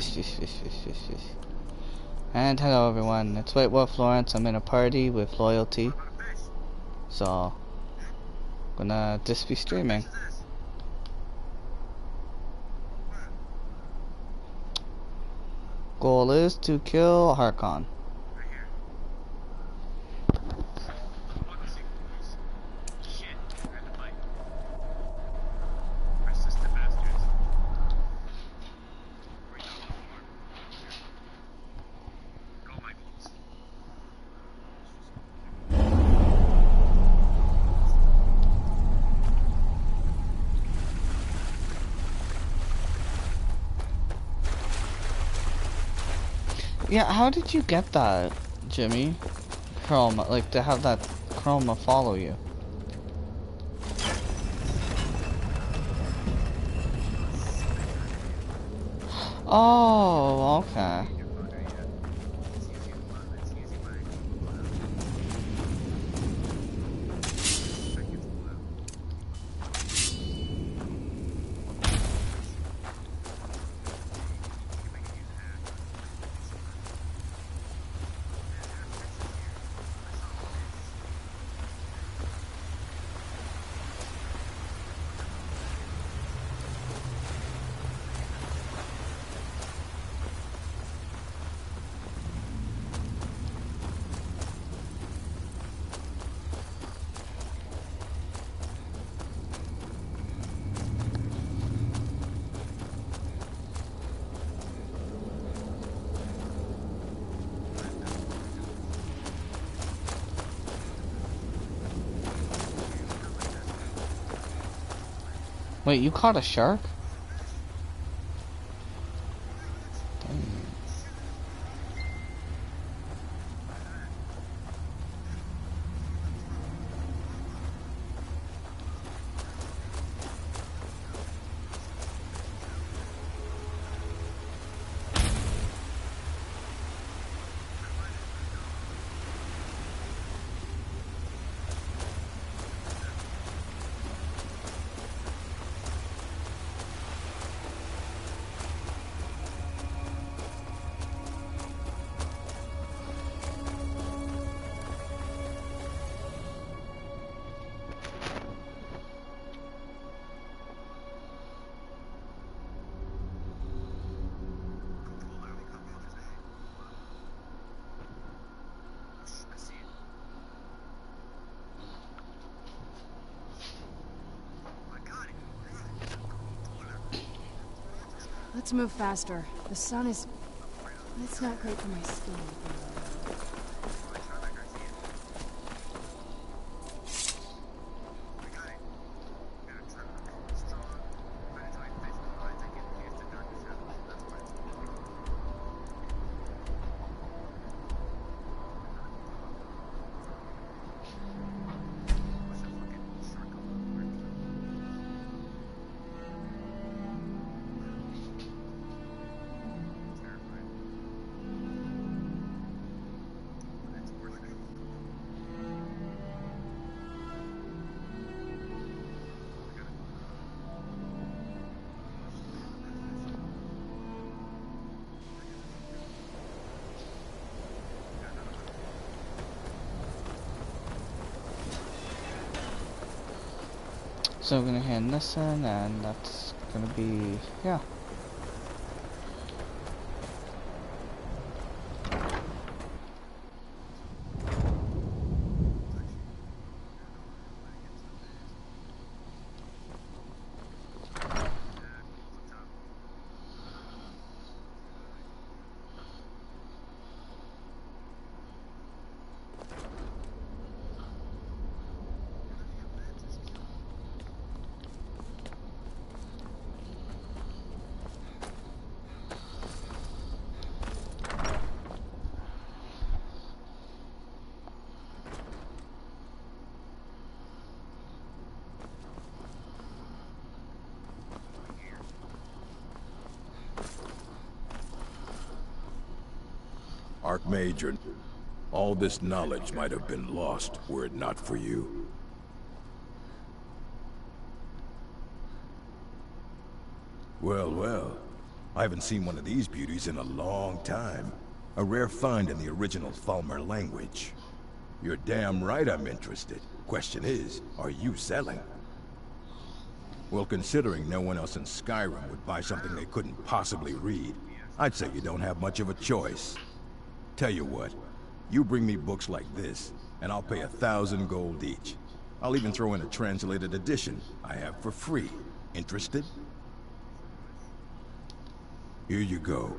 Fish. And hello everyone, it's whitewolflawrence. I'm in a party with Loyalty. So, gonna just be streaming. Goal is to kill Harkon. Yeah, how did you get that, Jimmy? Chroma, like to have that Chroma follow you. Oh, okay. Wait, you caught a shark? Let's move faster. The sun is... It's not great for my skin. So we're gonna hand this in, and that's gonna be, yeah. Archmage, all this knowledge might have been lost were it not for you. Well, well. I haven't seen one of these beauties in a long time. A rare find in the original Falmer language. You're damn right I'm interested. Question is, are you selling? Well, considering no one else in Skyrim would buy something they couldn't possibly read, I'd say you don't have much of a choice. Tell you what, you bring me books like this, and I'll pay 1,000 gold each. I'll even throw in a translated edition I have for free. Interested? Here you go.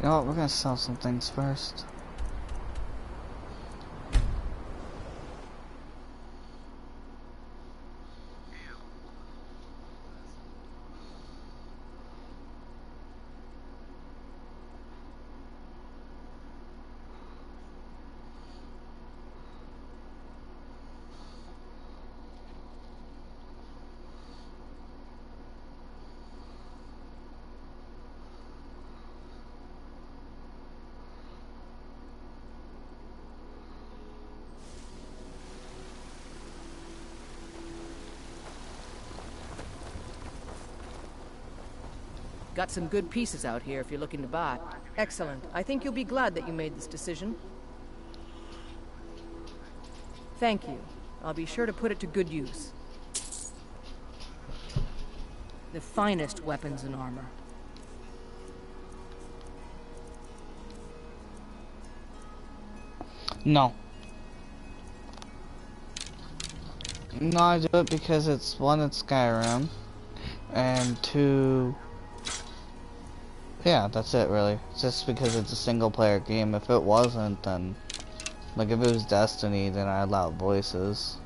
You know what, we're gonna sell some things first. Got some good pieces out here if you're looking to buy. Excellent. I think you'll be glad that you made this decision. Thank you. I'll be sure to put it to good use. The finest weapons and armor. No. No, I do it because it's one, it's Skyrim, and two, yeah, that's it really. It's just because it's a single player game. If it wasn't, then, like if it was Destiny, then I allow voices.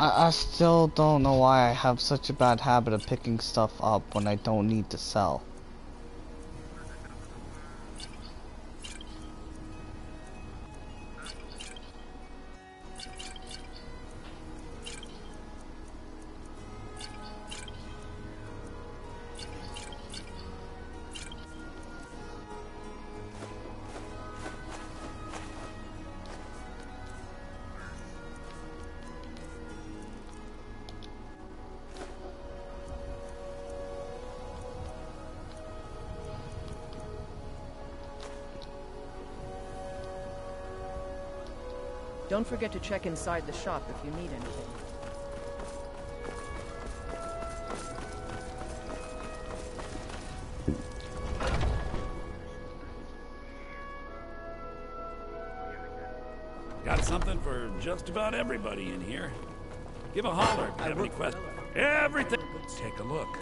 I still don't know why I have such a bad habit of picking stuff up when I don't need to sell. Don't forget to check inside the shop if you need anything. Got something for just about everybody in here. Give a holler if you have any questions. Everything. Take a look.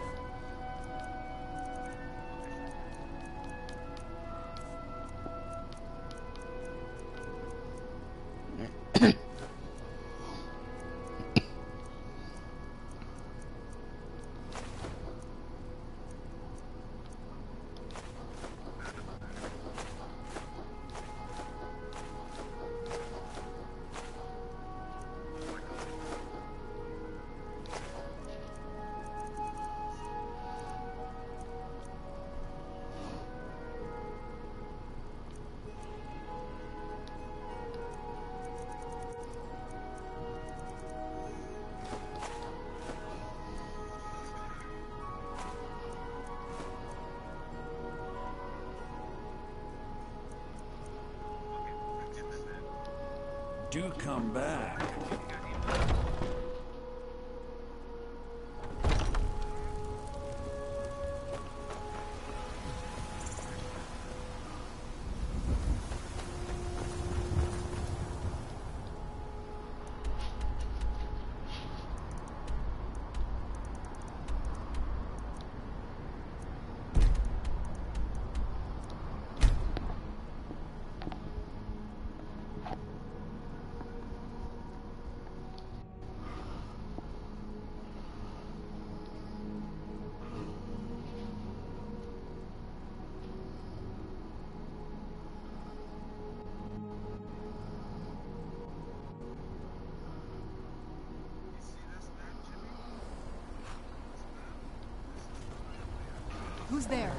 do come back. Who's there?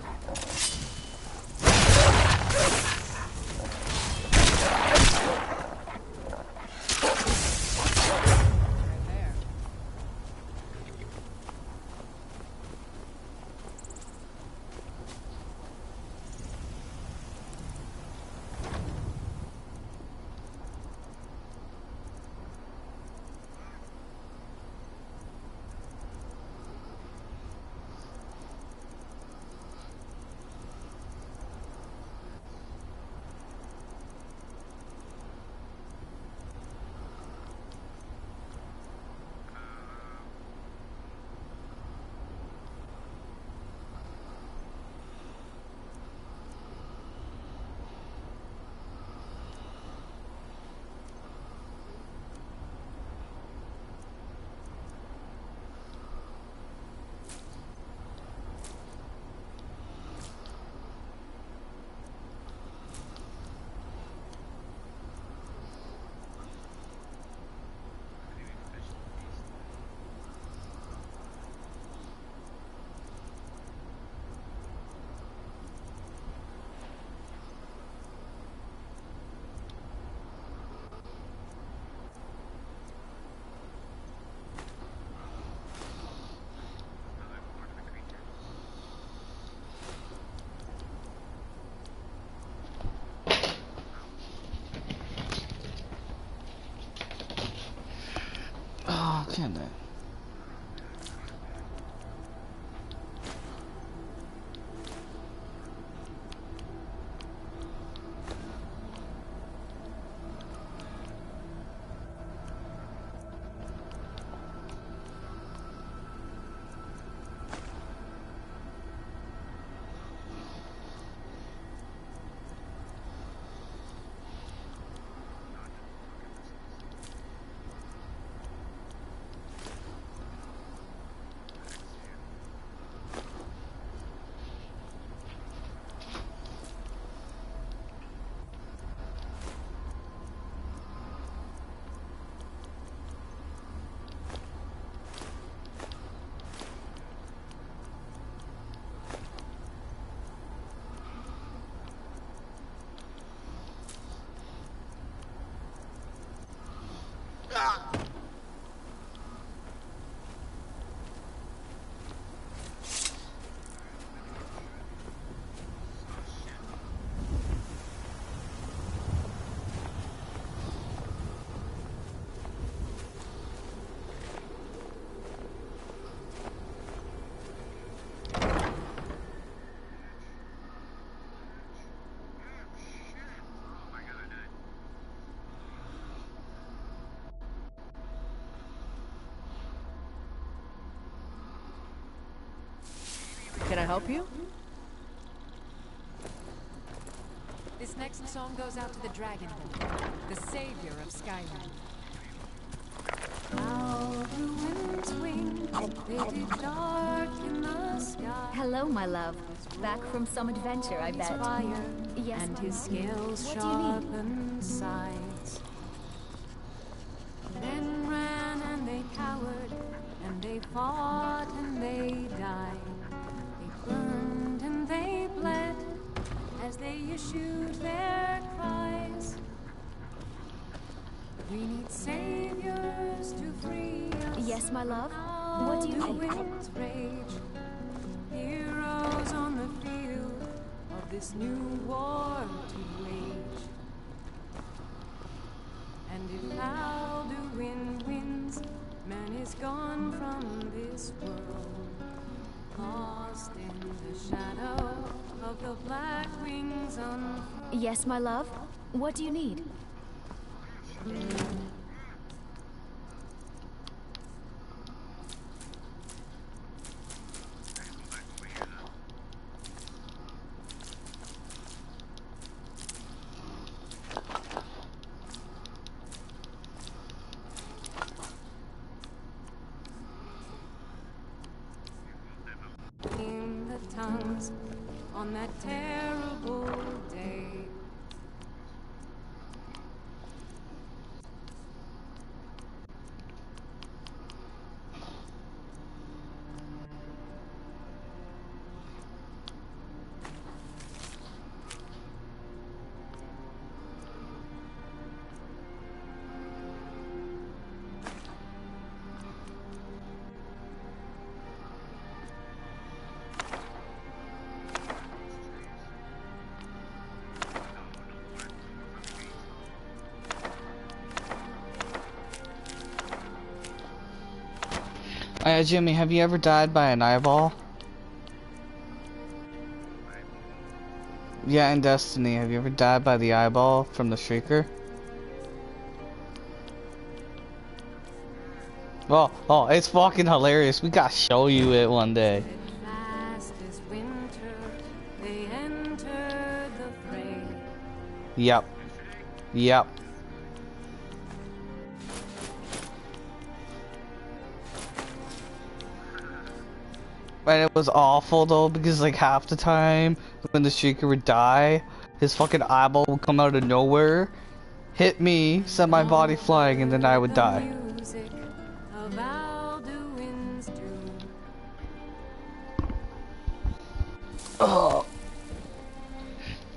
Oh, can that? Can I help you? This next song goes out to the dragon, the savior of Skyrim. How the wind's wings, they did dark in the sky. Hello, my love. Back from some adventure, I bet. Fire, Yes, and his scales what do you need? sharpened sides. Men ran and they cowered, and they fought and they died. They burned and they bled as they issued their cries. We need saviors to free us. Yes, my love. From What do you the need? wind's rage. Heroes on the field of this new war to wage. And if Alduin wins, man is gone from this world, lost in the shadow of the black wings on. Yes, my love? What do you need? In the tongues on that terrible day. Jimmy, have you ever died by an eyeball? Yeah, in Destiny, have you ever died by the eyeball from the Shrieker? Oh, it's fucking hilarious. We gotta show you it one day. Fast as winter, they entered the fray. Yep. Yep. And it was awful though, because like half the time when the Shrieker would die, his fucking eyeball would come out of nowhere, hit me, send my body flying, and then I would die. Music of Alduin's doom. Oh.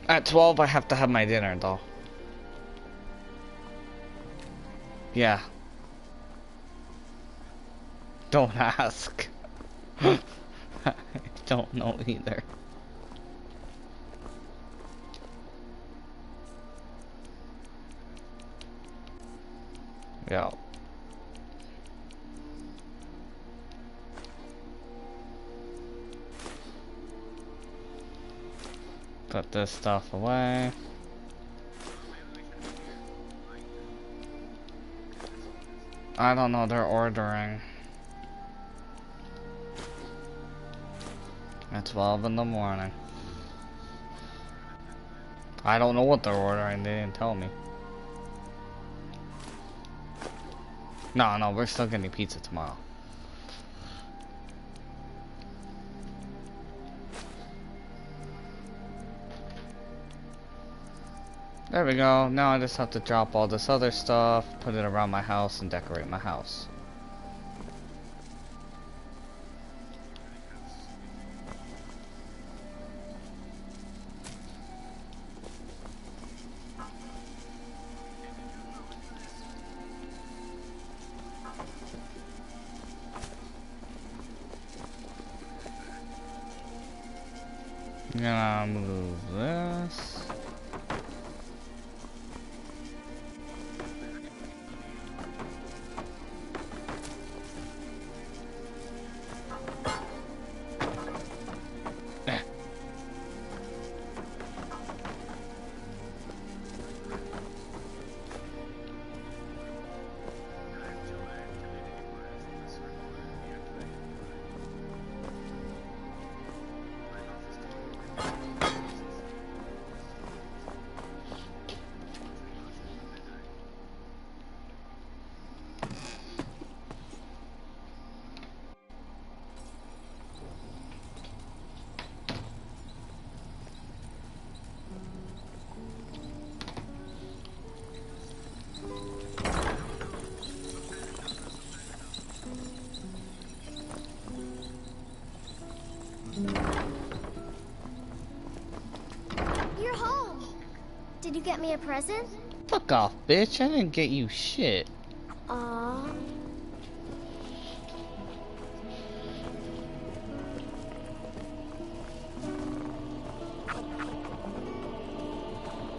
At 12 I have to have my dinner though. Yeah. Don't ask. I don't know either. Yeah. Put this stuff away. I don't know, they're ordering. At 12 in the morning. I don't know what they're ordering, they didn't tell me. No, we're still getting pizza tomorrow. There we go, now I just have to drop all this other stuff, put it around my house, and decorate my house. Gonna move this. You're home. Did you get me a present? Fuck off, bitch. I didn't get you shit. Aww.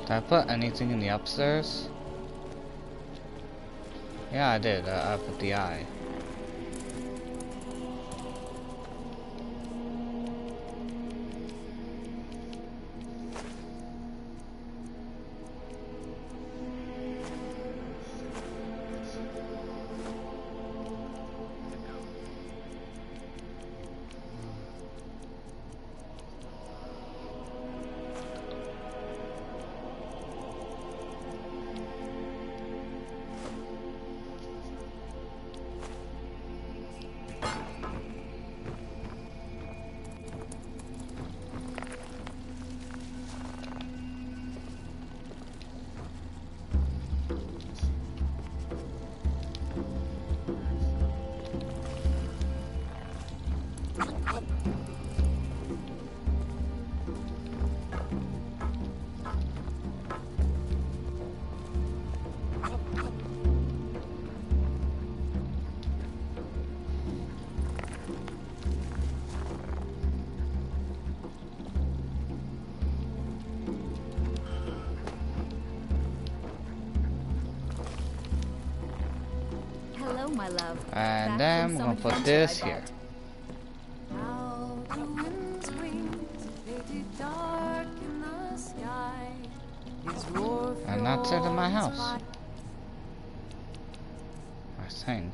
Did I put anything in the upstairs? Yeah, I did. I put the eye. Hello, my love. And Back then from we're some gonna put adventure, this I here. bet. How the wind's wings, they did darken the sky. His roar And that's it in my fuels house. fire. I think.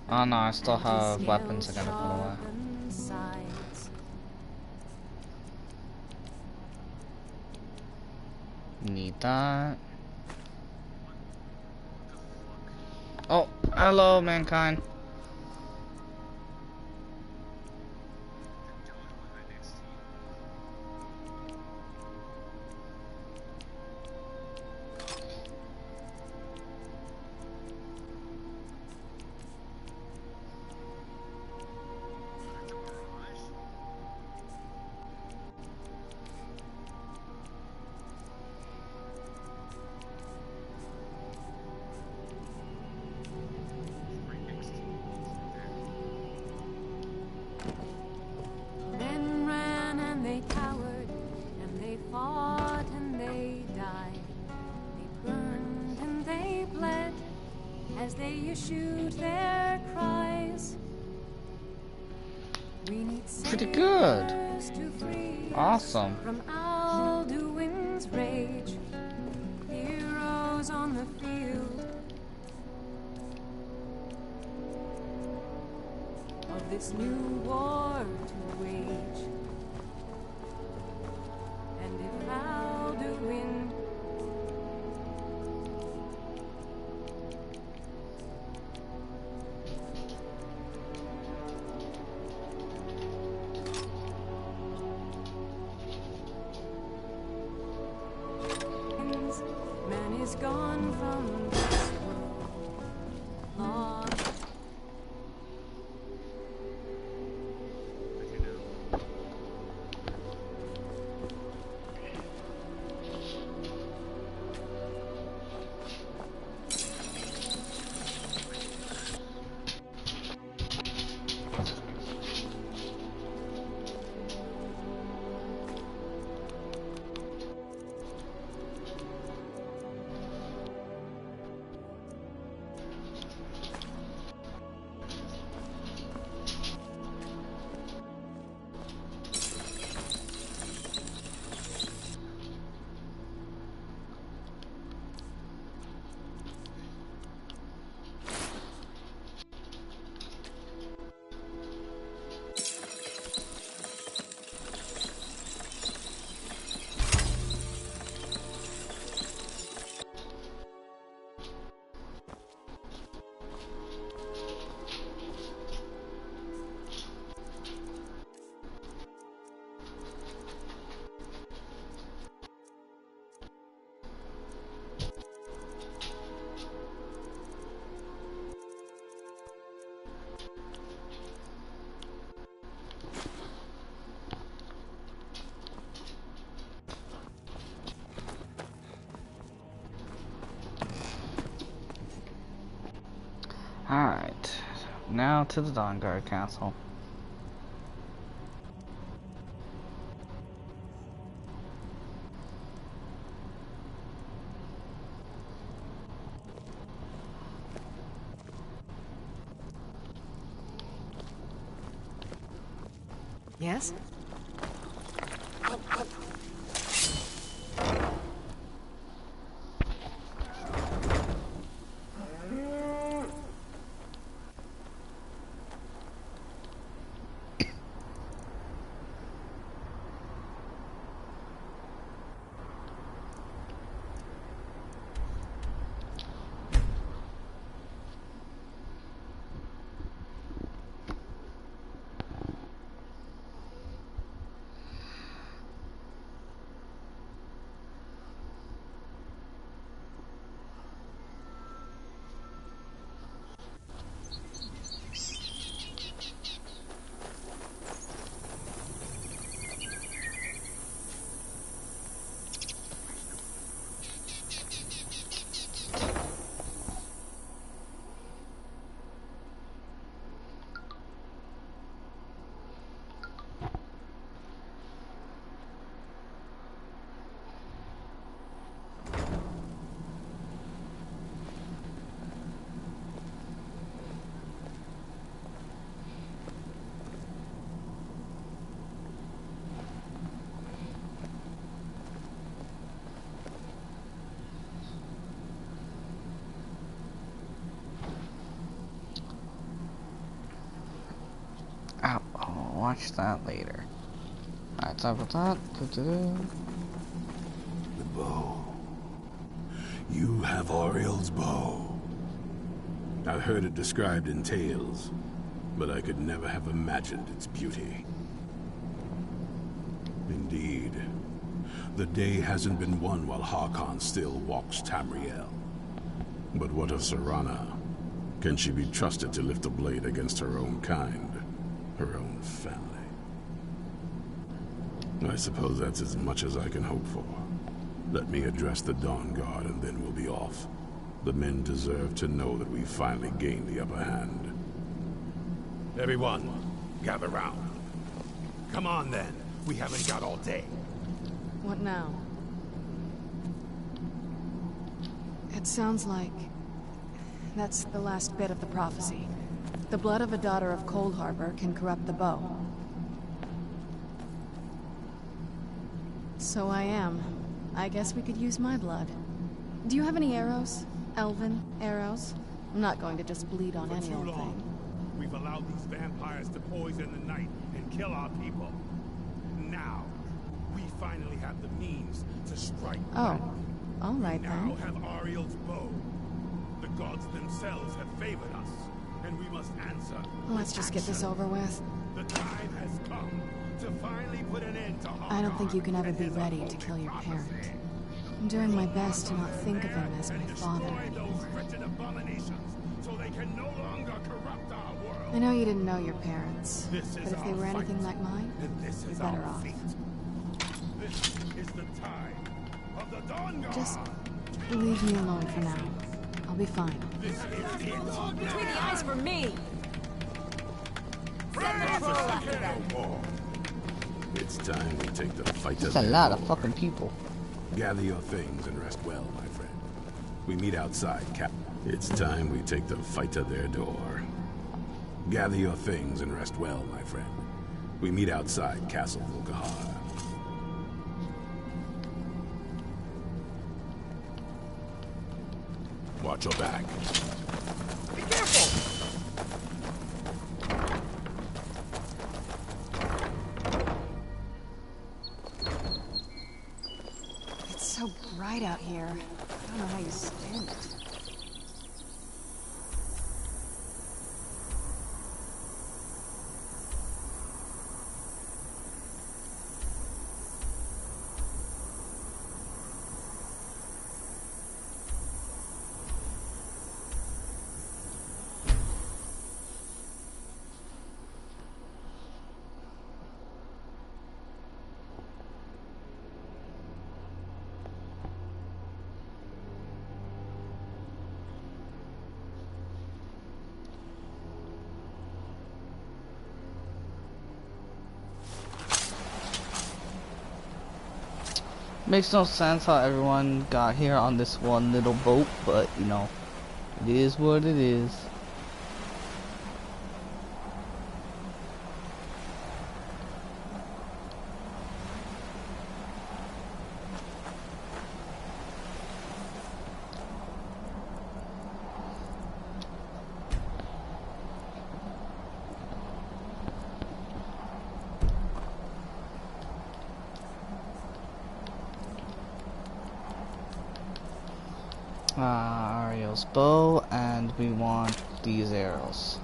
Oh no, I still have weapons I gotta put away. Sharpened sides. Need that. Oh, hello, mankind. Men ran and they cowered, and they fought and they died. They burned and they bled as they issued their cries. We need Pretty good. saviors to free us Awesome. from Alduin's rage. Heroes on the field of this new war to wage. And if Alduin wins, man is gone from this world. Long Alright. Now to the Dawnguard Castle. Yes? Ow, I'll watch that later. Alright, time for that. The bow. You have Ariel's bow. I've heard it described in tales, but I could never have imagined its beauty. Indeed, the day hasn't been won while Harkon still walks Tamriel. But what of Serana? Can she be trusted to lift a blade against her own kind, her own family? I suppose that's as much as I can hope for. Let me address the Dawn Guard and then we'll be off. The men deserve to know that we finally gained the upper hand. Everyone, gather round. Come on then, we haven't got all day. What now? It sounds like... that's the last bit of the prophecy. The blood of a daughter of Cold Harbor can corrupt the bow. So I am. I guess we could use my blood. Do you have any arrows? Elven arrows? I'm not going to just bleed on any old thing. We've allowed these vampires to poison the night and kill our people. Now, we finally have the means to strike back. Oh, all right We then. now have Ariel's bow. The gods themselves have favored us, and we must answer. Let's just get this over with. The time has come to finally put an end to Harkon. I don't think you can ever and be his ready to unholy kill your prophecy. parent. I'm doing my best to not think of him as my And father destroy anymore. those wretched abominations, so they can no longer corrupt our world. I know you didn't know your parents, This but is if they our were anything fight, like mine, and this you're is better our off. fate. This is the time of the Dawn Guard. Just leave me alone for now. I'll be fine. This is it. Between the eyes for me! No more. It's time we take the fight to That's a their lot of door. fucking people. Gather your things and rest well, my friend. We meet outside, Cap. It's time we take the fight to their door. Gather your things and rest well, my friend. We meet outside Castle Volkahar. Watch your back. Be careful! It's so bright out here. I don't know how you stand it. Makes no sense how everyone got here on this one little boat, but you know, it is what it is. Ariel's bow, and we want these arrows.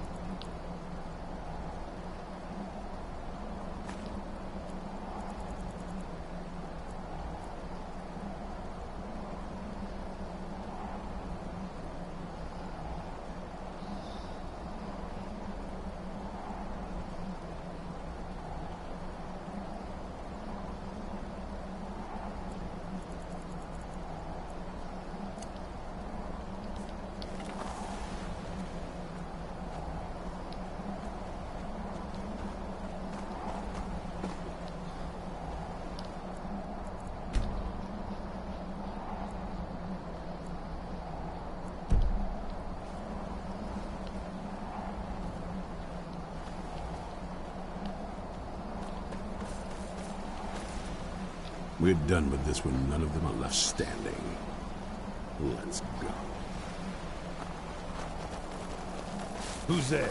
We're done with this when none of them are left standing. Let's go. Who's there?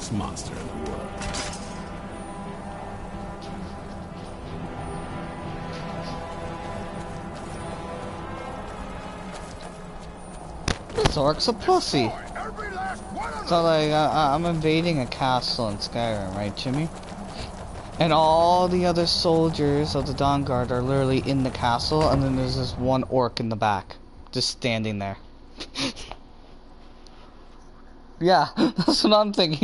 Monster in the world. This orc's a pussy. So like, I'm invading a castle in Skyrim, right, Jimmy? And all the other soldiers of the Dawn Guard are literally in the castle, and then there's this one orc in the back, just standing there. Yeah, that's what I'm thinking.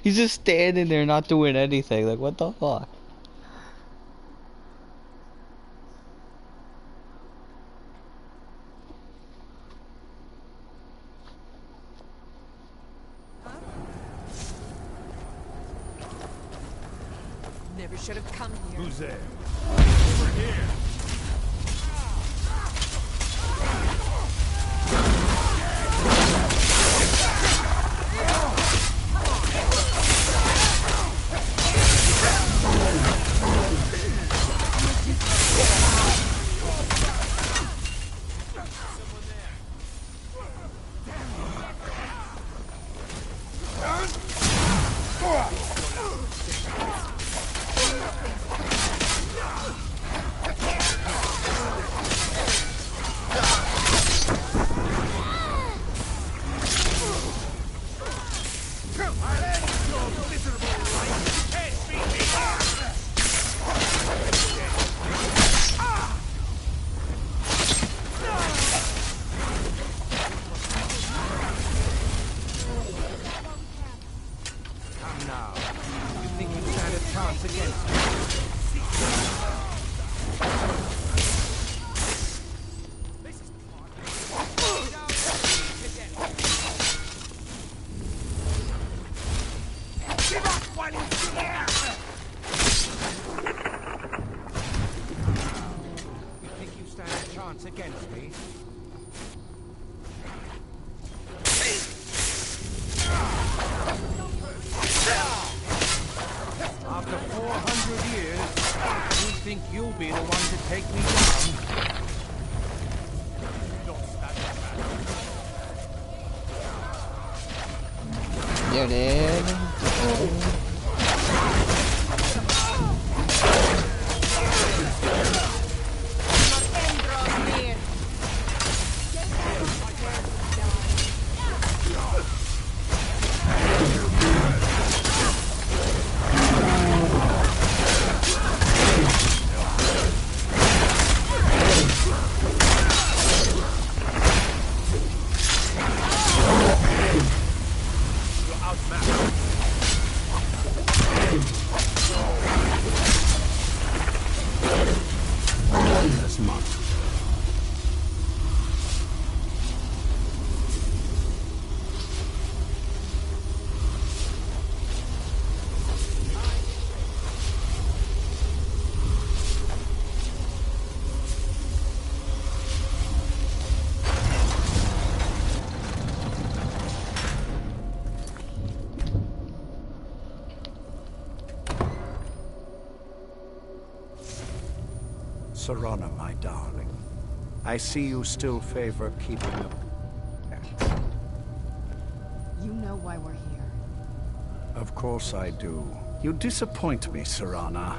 He's just standing there not doing anything. Like, what the fuck? Never should have come here. Who's there? Over here. chance against me. Give up while he's still there! You think you stand a chance against me? After 400 years, you think you'll be the one to take me down? You did. Serana, my darling, I see you still favor keeping up. You know why we're here. Of course I do. You disappoint me, Serana.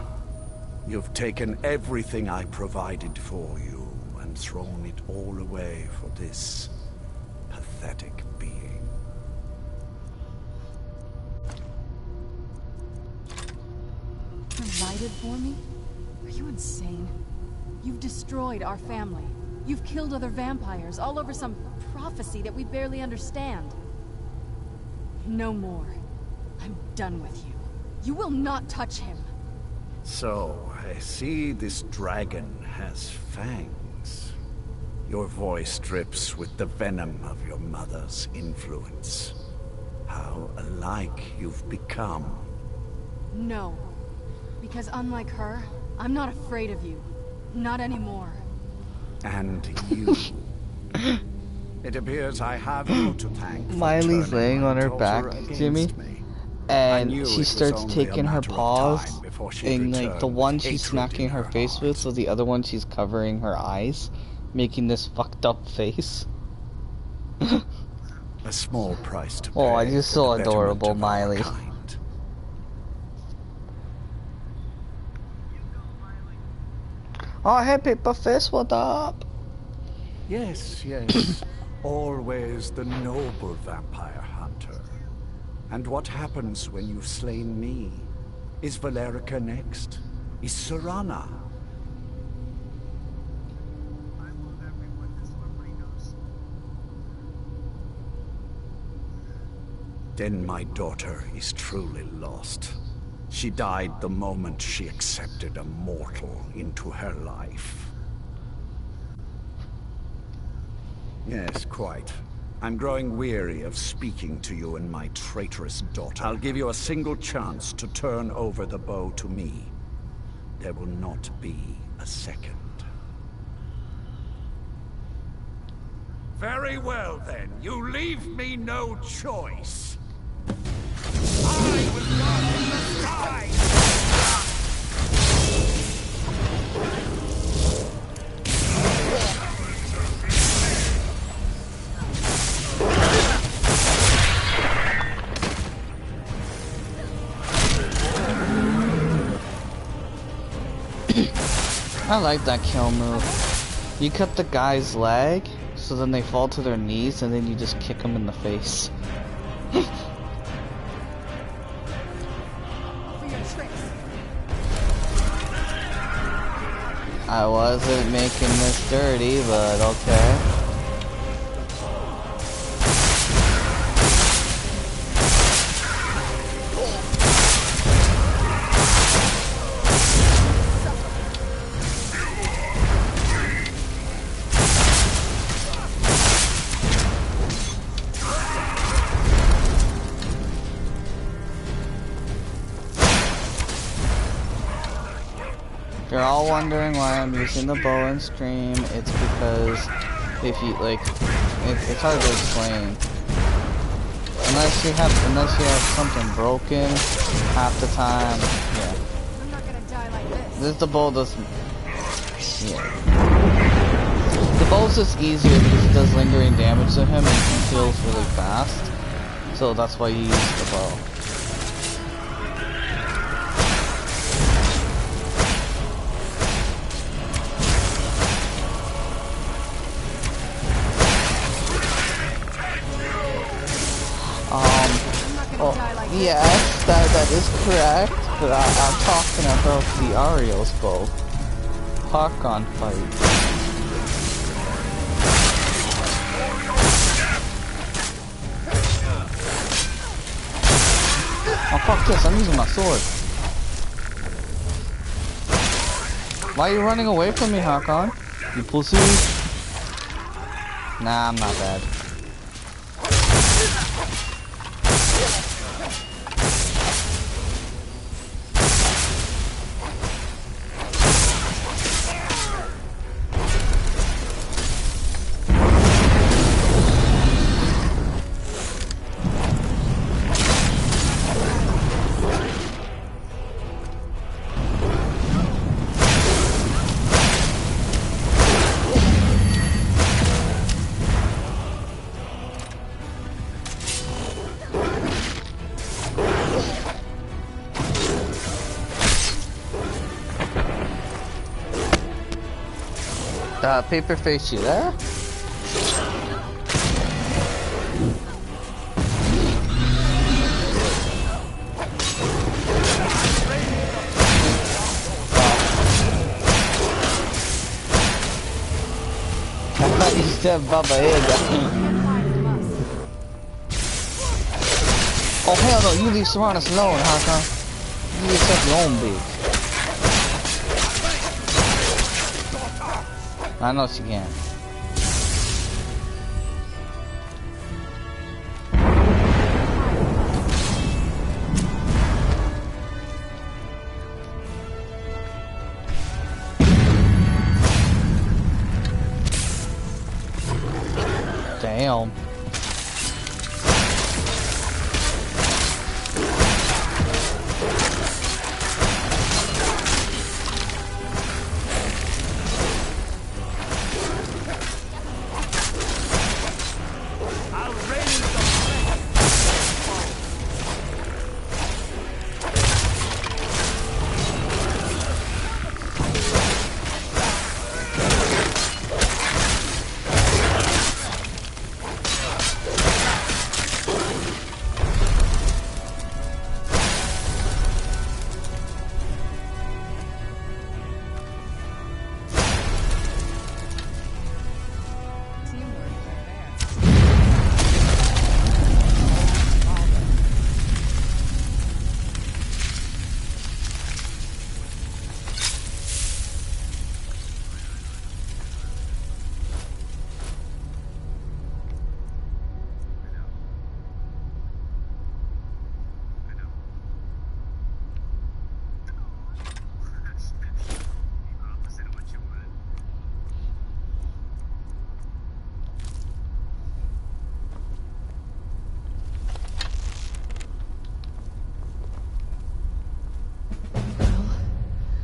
You've taken everything I provided for you and thrown it all away for this pathetic being. Provided for me? Are you insane? You've destroyed our family. You've killed other vampires, all over some prophecy that we barely understand. No more. I'm done with you. You will not touch him. So, I see this dragon has fangs. Your voice drips with the venom of your mother's influence. How alike you've become. No. Because unlike her, I'm not afraid of you. Not anymore. And you. It appears I have you to thank. Miley's laying on her back, Jimmy, and she starts taking her paws, and like the one she's smacking her face with, so the other one she's covering her eyes, making this fucked up face. A small price to pay. Oh, you're so adorable, Miley. Oh, hey, paperface, what up? Yes, yes. Always the noble vampire hunter. And what happens when you've slain me? Is Valerica next? Is Serana? Then my daughter is truly lost. She died the moment she accepted a mortal into her life. Yes, quite. I'm growing weary of speaking to you and my traitorous daughter. I'll give you a single chance to turn over the bow to me. There will not be a second. Very well, then. You leave me no choice. I was not in the sky! I like that kill move. You cut the guy's leg, so then they fall to their knees, and then you just kick them in the face. I wasn't making this dirty, but okay. you're all wondering why I'm using the bow in stream, it's because if you like, it's hard to explain. Unless you have something broken, half the time, yeah. I'm not gonna die like this. The bow doesn't, yeah. The bow's just easier because it does lingering damage to him and he heals really fast. So that's why you use the bow. Yes, that is correct, but I'm talking about the Ariel's bow. Harkon fight. Oh fuck this, I'm using my sword. Why are you running away from me, Harkon? You pussy? Nah, I'm not bad. Paperface, you there? I thought you said Baba Yaga. Oh hell no, you leave Serranus alone, Harkon. You yourself your own bitch. I know she can. Damn.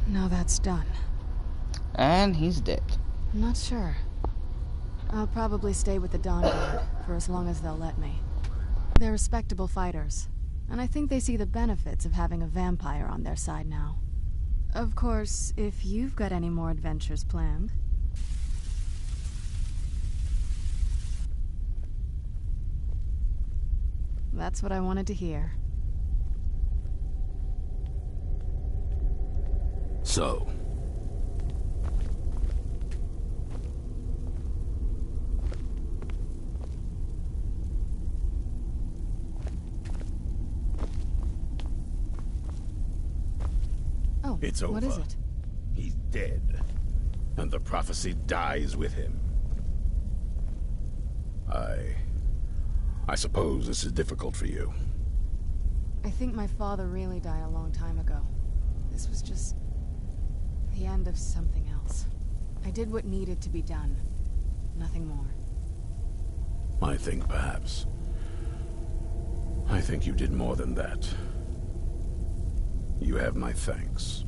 Now that's done. And he's dead. I'm not sure. I'll probably stay with the Dawn Guard for as long as they'll let me. They're respectable fighters, and I think they see the benefits of having a vampire on their side now. Of course, if you've got any more adventures planned. That's what I wanted to hear. So. Oh, It's over. What is it? He's dead. And the prophecy dies with him. I suppose this is difficult for you. I think my father really died a long time ago. This was just The end of something else. I did what needed to be done. Nothing more. I think perhaps. I think you did more than that. You have my thanks.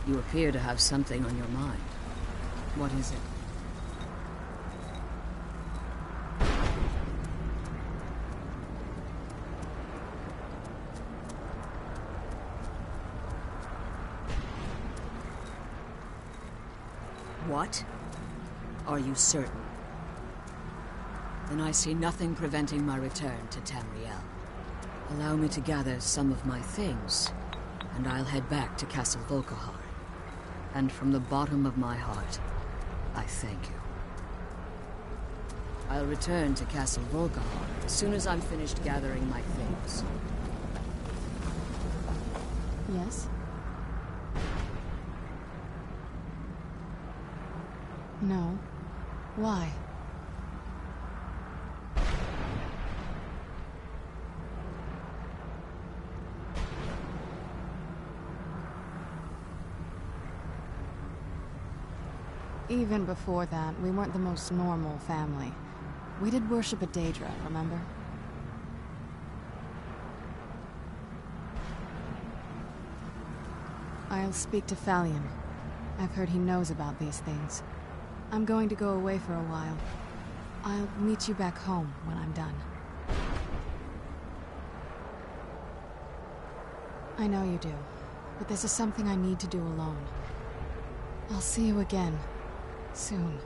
You appear to have something on your mind. What is it? What? Are you certain? Then I see nothing preventing my return to Tamriel. Allow me to gather some of my things, and I'll head back to Castle Volkihar. And from the bottom of my heart, I thank you. I'll return to Castle Volkihar as soon as I'm finished gathering my things. Yes? No. Why? Even before that, we weren't the most normal family. We did worship at Daedra, remember? I'll speak to Fallion. I've heard he knows about these things. I'm going to go away for a while. I'll meet you back home when I'm done. I know you do, but this is something I need to do alone. I'll see you again. Soon.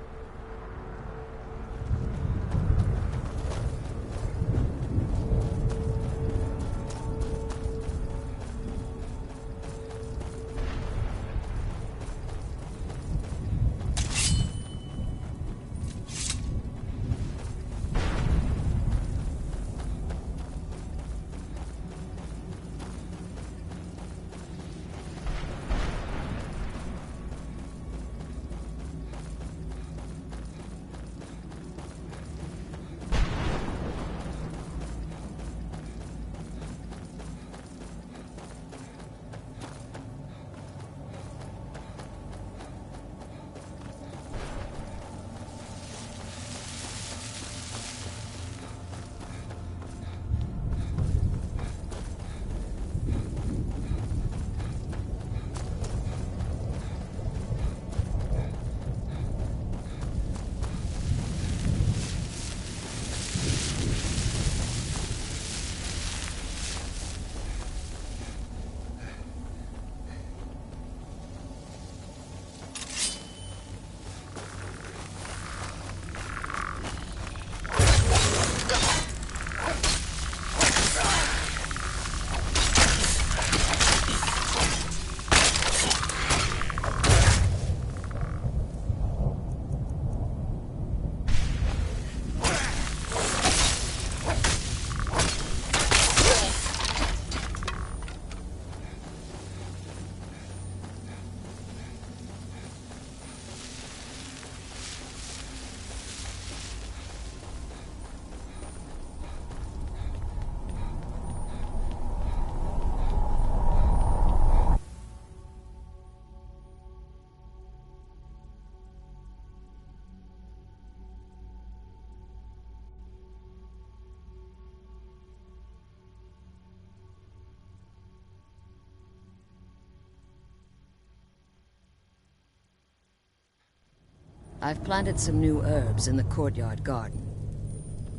I've planted some new herbs in the courtyard garden.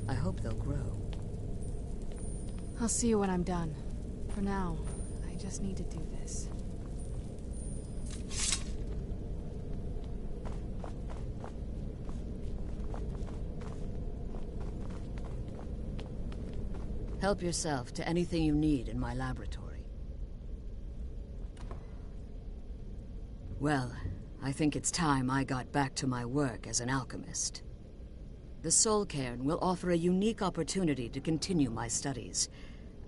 I hope they'll grow. I'll see you when I'm done. For now, I just need to do this. Help yourself to anything you need in my laboratory. Well, I think it's time I got back to my work as an alchemist. The Soul Cairn will offer a unique opportunity to continue my studies,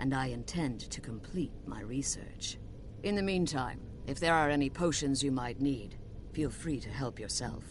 and I intend to complete my research. In the meantime, if there are any potions you might need, feel free to help yourself.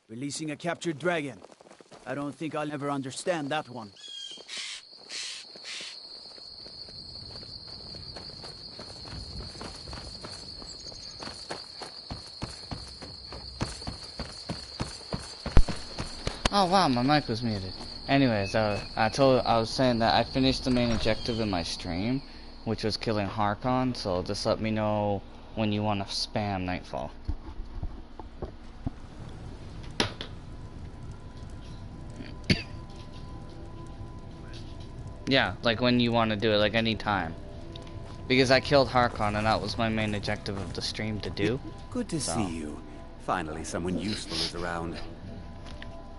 Releasing a captured dragon. I don't think I'll ever understand that one. Oh wow, my mic was muted. Anyways, I was saying that I finished the main objective in my stream, which was killing Harkon, so just let me know when you want to spam Nightfall. Yeah, like when you want to do it, like any time. Because I killed Harkon and that was my main objective of the stream to do. Good to see you. Finally someone useful is around.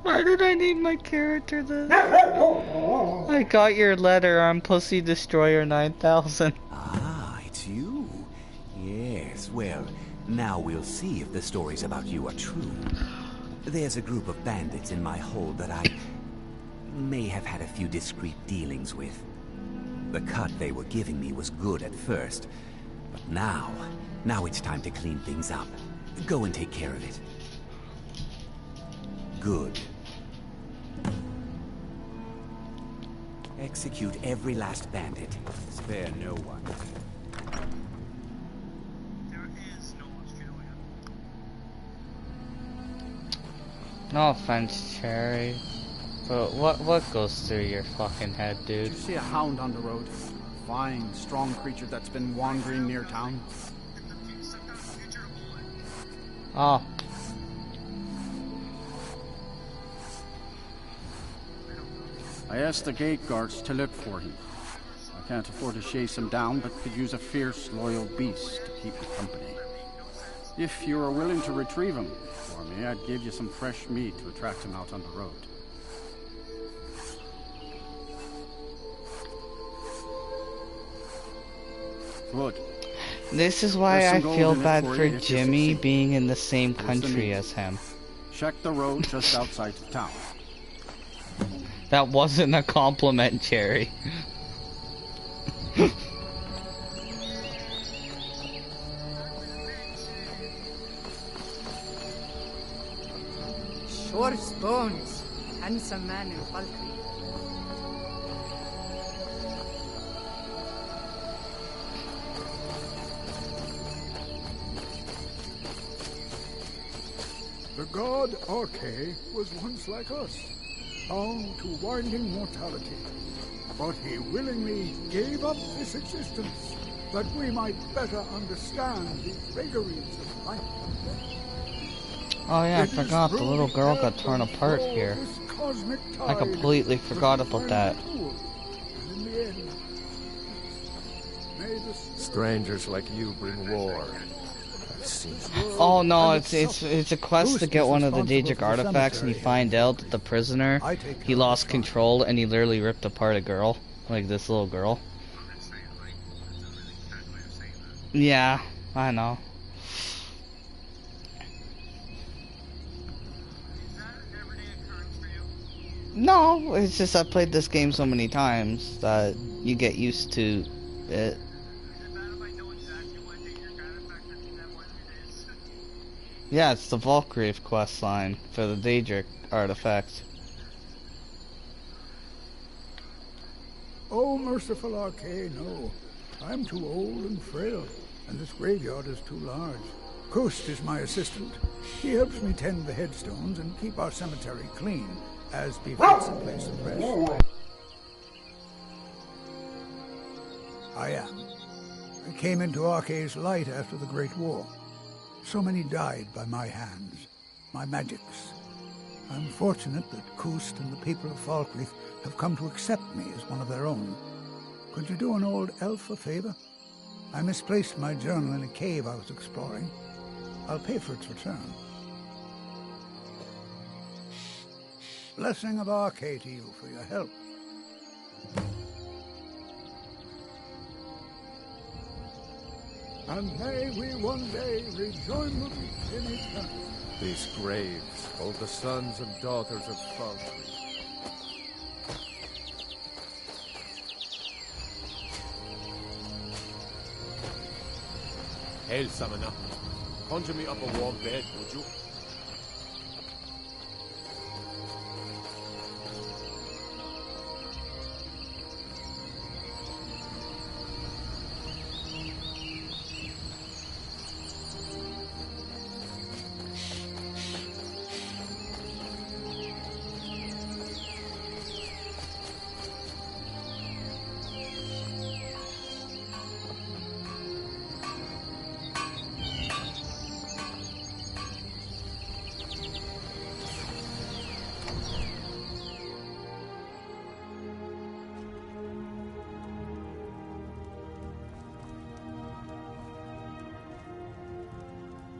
Why did I name my character this? I got your letter, I'm Pussy Destroyer 9000. Ah, it's you. Yes, well, now we'll see if the stories about you are true. There's a group of bandits in my hold that I may have had a few discreet dealings with. The cut they were giving me was good at first, but now it's time to clean things up. Go and take care of it. Good. Execute every last bandit. Spare no one. There is no Australia. No offense, Cherry. But what goes through your fucking head, dude? Did you see a hound on the road? Fine, strong creature that's been wandering near town. Oh. I asked the gate guards to look for him. I can't afford to chase him down, but could use a fierce, loyal beast to keep me company. If you are willing to retrieve him for me, I'd give you some fresh meat to attract him out on the road. Good. This is why I feel bad for Jimmy succeed. being in the same country as him. Check the road just outside of town. That wasn't a compliment, Cherry. Sure stones. Handsome man in Valkyrie. The god Arche was once like us, bound to winding mortality. but he willingly gave up this existence that we might better understand the vagaries of life. Oh yeah, I forgot the little girl got torn apart here. I completely forgot about that. Strangers like you bring war. I've seen. Oh no, it's a quest to get one of the Daedric artifacts, and you find out that the prisoner, he lost control and he literally ripped apart a girl, like this little girl. Yeah, I know. No, it's just I played this game so many times that you get used to it. Yeah, it's the Valkyrie quest line for the Daedric artifact. Oh, merciful Arcane, no. I'm too old and frail, and this graveyard is too large. Kust is my assistant. He helps me tend the headstones and keep our cemetery clean, as befits a place of rest. I am. I came into Arcane's light after the Great War. So many died by my hands, my magics. I'm fortunate that Kust and the people of Falkreath have come to accept me as one of their own. Could you do an old elf a favor? I misplaced my journal in a cave I was exploring. I'll pay for its return. Blessing of Arcane to you for your help. And may we one day rejoin them in eternity. These graves hold the sons and daughters of Falkreath. Hail, Samana. Conjure me up a warm bed, would you?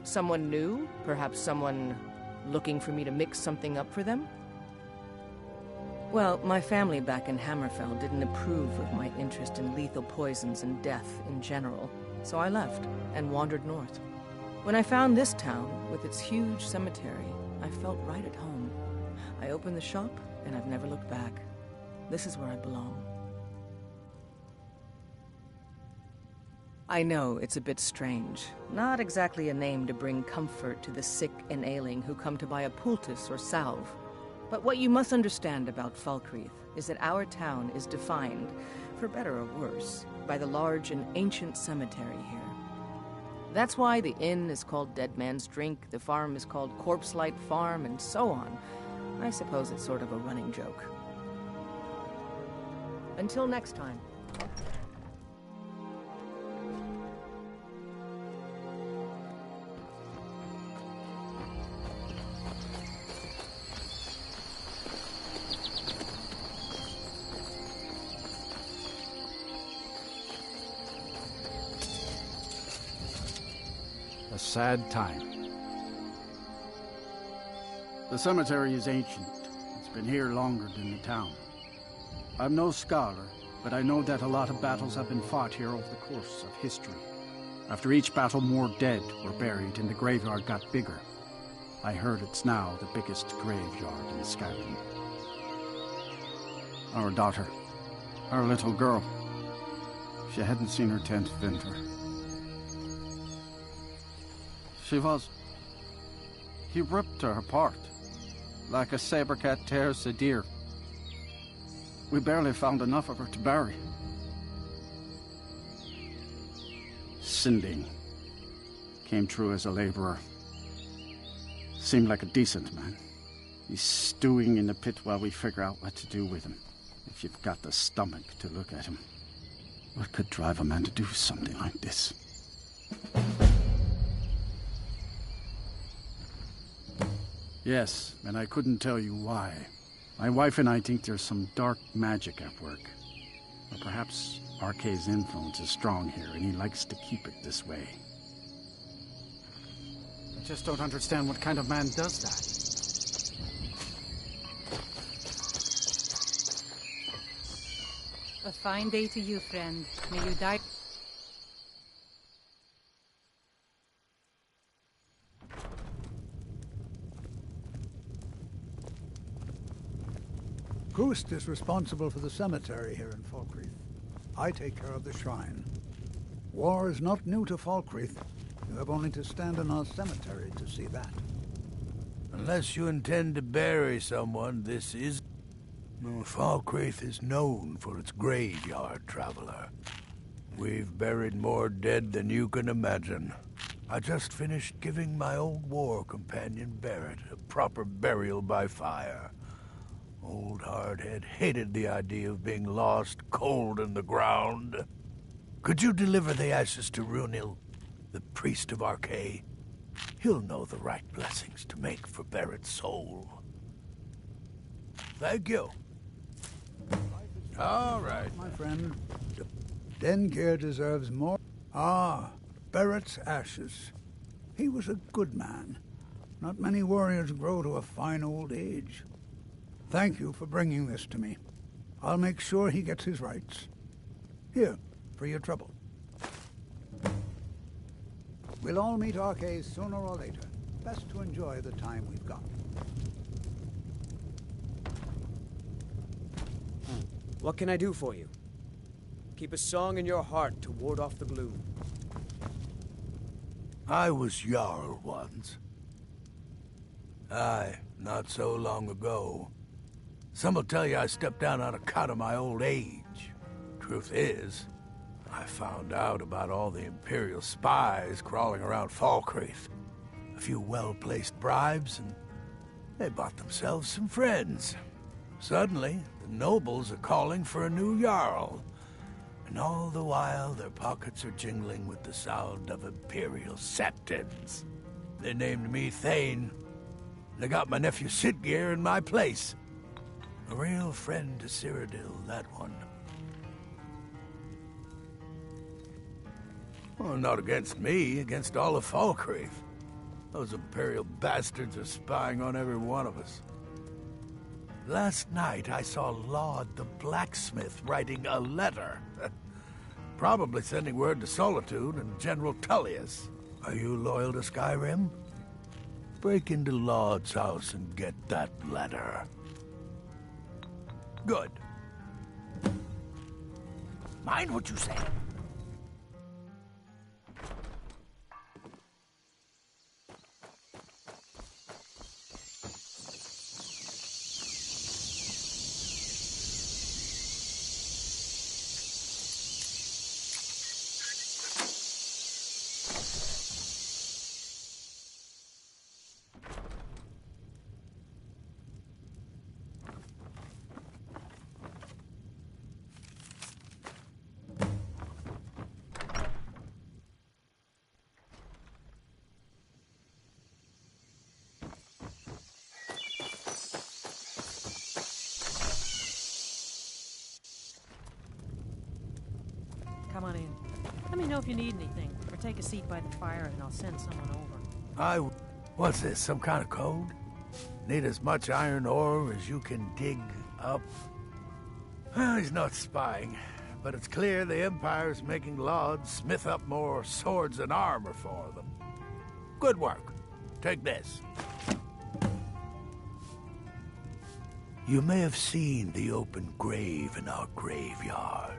Someone new? Perhaps someone looking for me to mix something up for them? Well, my family back in Hammerfell didn't approve of my interest in lethal poisons and death in general, so I left and wandered north. When I found this town, with its huge cemetery, I felt right at home. I opened the shop, and I've never looked back. This is where I belong. I know it's a bit strange. Not exactly a name to bring comfort to the sick and ailing who come to buy a poultice or salve. But what you must understand about Falkreath is that our town is defined, for better or worse, by the large and ancient cemetery here. That's why the inn is called Dead Man's Drink, the farm is called Corpse Light Farm, and so on. I suppose it's sort of a running joke. Until next time. A sad time. The cemetery is ancient. It's been here longer than the town. I'm no scholar, but I know that a lot of battles have been fought here over the course of history. After each battle, more dead were buried and the graveyard got bigger. I heard it's now the biggest graveyard in Skyrim. Our daughter, our little girl, she hadn't seen her 10th winter. He ripped her apart, like a saber cat tears a deer. We barely found enough of her to bury. Sinding came through as a laborer. Seemed like a decent man. He's stewing in the pit while we figure out what to do with him. if you've got the stomach to look at him. What could drive a man to do something like this? Yes, and I couldn't tell you why. My wife and I think there's some dark magic at work. Or perhaps Arkay's influence is strong here, and he likes to keep it this way. I just don't understand what kind of man does that. A fine day to you, friend. May you die. Ghost is responsible for the cemetery here in Falkreath. I take care of the shrine. War is not new to Falkreath. You have only to stand in our cemetery to see that. Unless you intend to bury someone, this is... No, Falkreath is known for its graveyard, traveler. We've buried more dead than you can imagine. I just finished giving my old war companion Barrett a proper burial by fire. Old Hardhead hated the idea of being lost cold in the ground. Could you deliver the ashes to Runil, the priest of Arkay? He'll know the right blessings to make for Barrett's soul. Thank you. All right, my friend. Dengir deserves more. Ah, Barrett's ashes. He was a good man. Not many warriors grow to a fine old age. Thank you for bringing this to me. I'll make sure he gets his rights. Here, for your trouble. We'll all meet Arkay sooner or later. Best to enjoy the time we've got. What can I do for you? Keep a song in your heart to ward off the gloom. I was Jarl once. Aye, not so long ago. Some will tell you I stepped down on account of my old age. Truth is, I found out about all the Imperial spies crawling around Falkreath. A few well-placed bribes, and they bought themselves some friends. Suddenly, the nobles are calling for a new Jarl. And all the while, their pockets are jingling with the sound of Imperial septons. They named me Thane. They got my nephew Sitgeir in my place. A real friend to Cyrodiil, that one. Well, not against me, against all of Falkreath. Those Imperial bastards are spying on every one of us. Last night, I saw Laud the blacksmith writing a letter. Probably sending word to Solitude and General Tullius. Are you loyal to Skyrim? Break into Laud's house and get that letter. Good. Mind what you say. Come on in. Let me know if you need anything, or take a seat by the fire and I'll send someone over. What's this, some kind of code? Need as much iron ore as you can dig up? Well, he's not spying, but it's clear the Empire's making Laud smith up more swords and armor for them. Good work. Take this. You may have seen the open grave in our graveyard.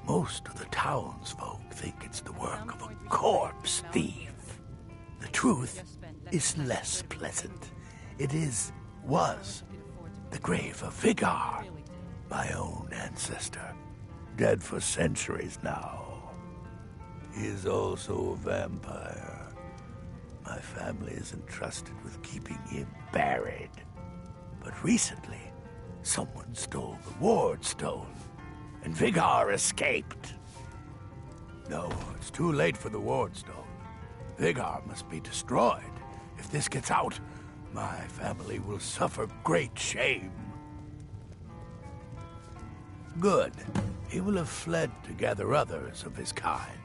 Most of the townsfolk think it's the work of a corpse thief. The truth is less pleasant. It was the grave of Vigar, my own ancestor, dead for centuries now. He is also a vampire. My family is entrusted with keeping him buried. But recently, Someone stole the Ward Stone, and Vigar escaped. No, it's too late for the Ward Stone. Vigar must be destroyed. If this gets out, my family will suffer great shame. Good. He will have fled to gather others of his kind.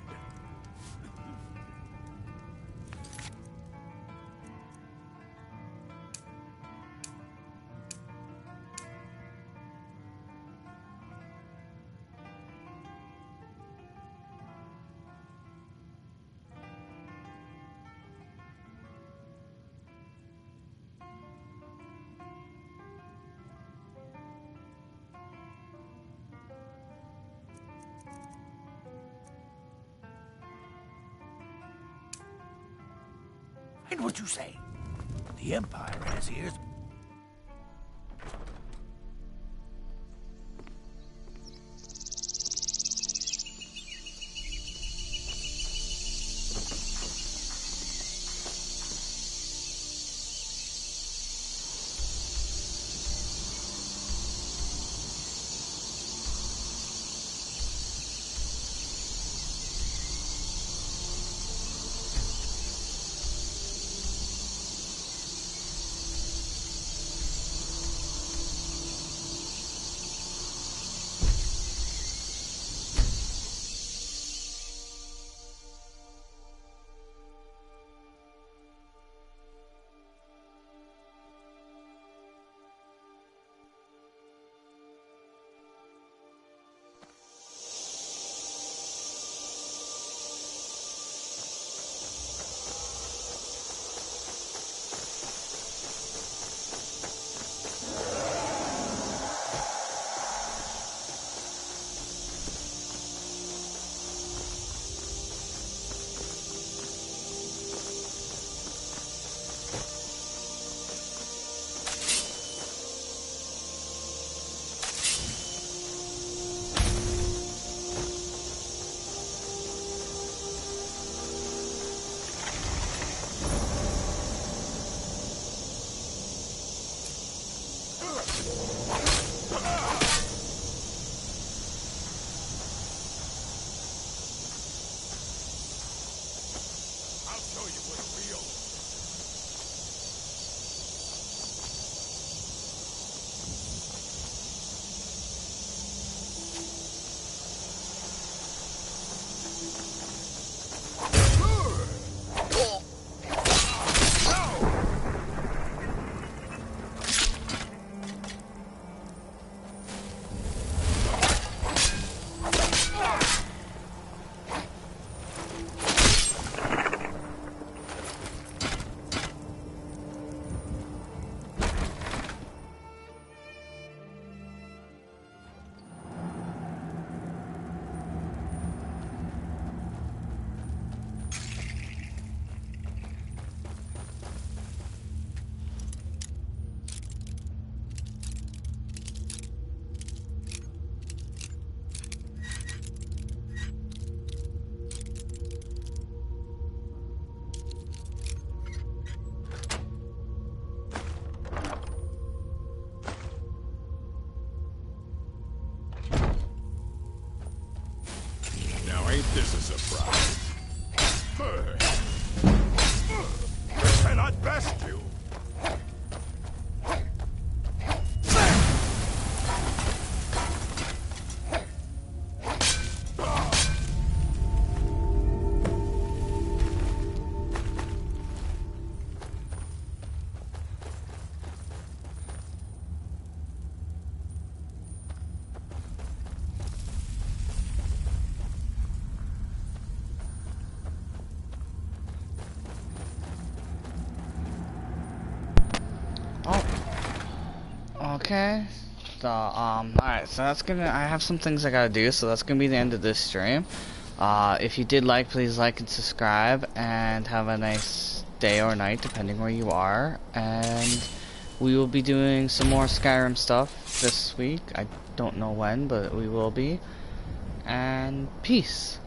And what you say? The Empire has ears. This is a surprise. I cannot best you. Okay, so alright, so that's gonna, I have some things I gotta do, so that's gonna be the end of this stream. If you did like, please like and subscribe, and have a nice day or night, depending where you are, and we will be doing some more Skyrim stuff this week. I don't know when, but we will be, and peace.